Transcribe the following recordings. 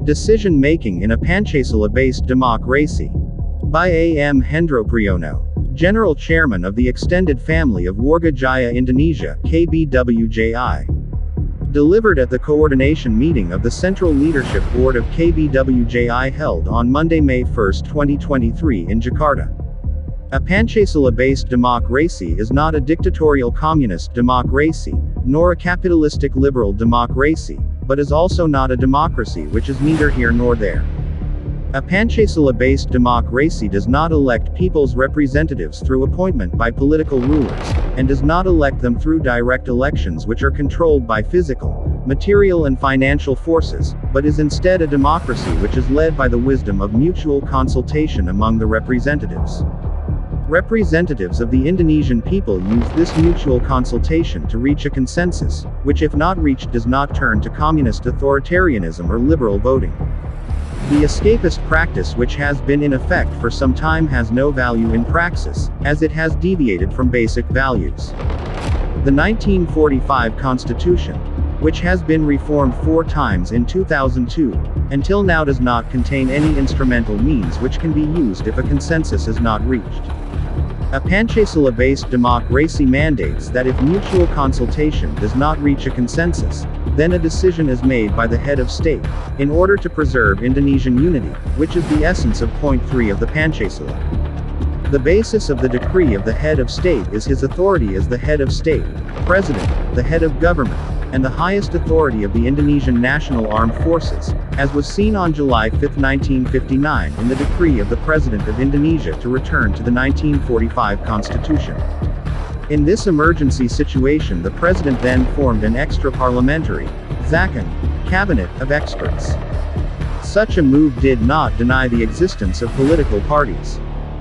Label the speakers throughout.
Speaker 1: Decision-making in a Pancasila-based democracy. By A. M. Hendro Priyono, General Chairman of the Extended Family of Warga Jaya Indonesia, KBWJI. Delivered at the coordination meeting of the Central Leadership Board of KBWJI held on Monday, May 1, 2023 in Jakarta. A Pancasila-based democracy is not a dictatorial communist democracy, nor a capitalistic liberal democracy, but is also not a democracy which is neither here nor there. A Pancasila-based democracy does not elect people's representatives through appointment by political rulers, and does not elect them through direct elections which are controlled by physical, material and financial forces, but is instead a democracy which is led by the wisdom of mutual consultation among the representatives. Representatives of the Indonesian people use this mutual consultation to reach a consensus, which if not reached does not turn to communist authoritarianism or liberal voting. The escapist practice which has been in effect for some time has no value in praxis, as it has deviated from basic values. The 1945 Constitution, which has been reformed 4 times in 2002, until now does not contain any instrumental means which can be used if a consensus is not reached. A Pancasila-based democracy mandates that if mutual consultation does not reach a consensus, then a decision is made by the head of state, in order to preserve Indonesian unity, which is the essence of point 3 of the Pancasila. The basis of the decree of the head of state is his authority as the head of state, president, the head of government, and the highest authority of the Indonesian National Armed Forces, as was seen on July 5, 1959 in the decree of the President of Indonesia to return to the 1945 Constitution. In this emergency situation, the President then formed an extra-parliamentary, Zakon, cabinet of experts. Such a move did not deny the existence of political parties.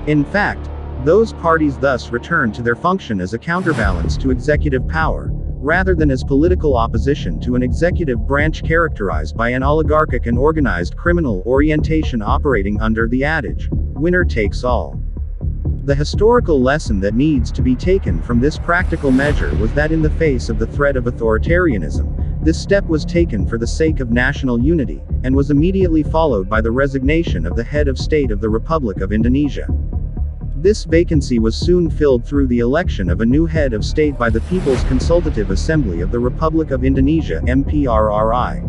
Speaker 1: In fact, those parties thus returned to their function as a counterbalance to executive power, rather than as political opposition to an executive branch characterized by an oligarchic and organized criminal orientation operating under the adage, winner takes all. The historical lesson that needs to be taken from this practical measure was that in the face of the threat of authoritarianism, this step was taken for the sake of national unity, and was immediately followed by the resignation of the head of state of the Republic of Indonesia. This vacancy was soon filled through the election of a new head of state by the People's Consultative Assembly of the Republic of Indonesia (MPRRI).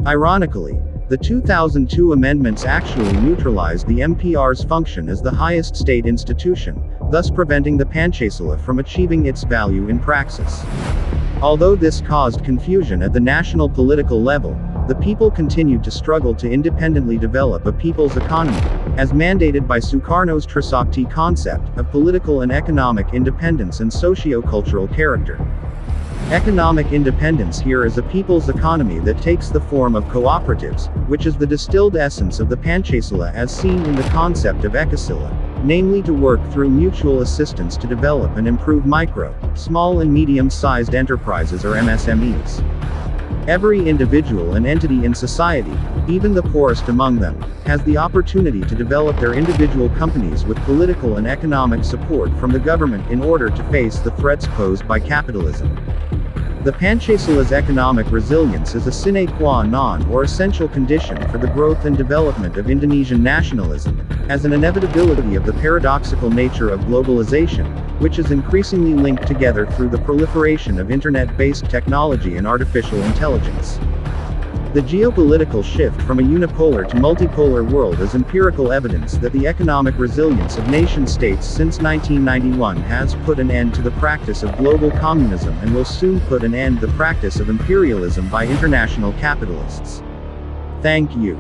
Speaker 1: Ironically, the 2002 amendments actually neutralized the MPR's function as the highest state institution, thus preventing the Pancasila from achieving its value in praxis. Although this caused confusion at the national political level, the people continued to struggle to independently develop a people's economy, as mandated by Sukarno's Trisakti concept of political and economic independence and socio-cultural character. Economic independence here is a people's economy that takes the form of cooperatives, which is the distilled essence of the Pancasila as seen in the concept of Ekasila, namely to work through mutual assistance to develop and improve micro, small and medium-sized enterprises or MSMEs. Every individual and entity in society, even the poorest among them, has the opportunity to develop their individual companies with political and economic support from the government in order to face the threats posed by capitalism. The Pancasila's economic resilience is a sine qua non or essential condition for the growth and development of Indonesian nationalism, as an inevitability of the paradoxical nature of globalization, which is increasingly linked together through the proliferation of internet-based technology and artificial intelligence. The geopolitical shift from a unipolar to multipolar world is empirical evidence that the economic resilience of nation-states since 1991 has put an end to the practice of global communism and will soon put an end to the practice of imperialism by international capitalists. Thank you.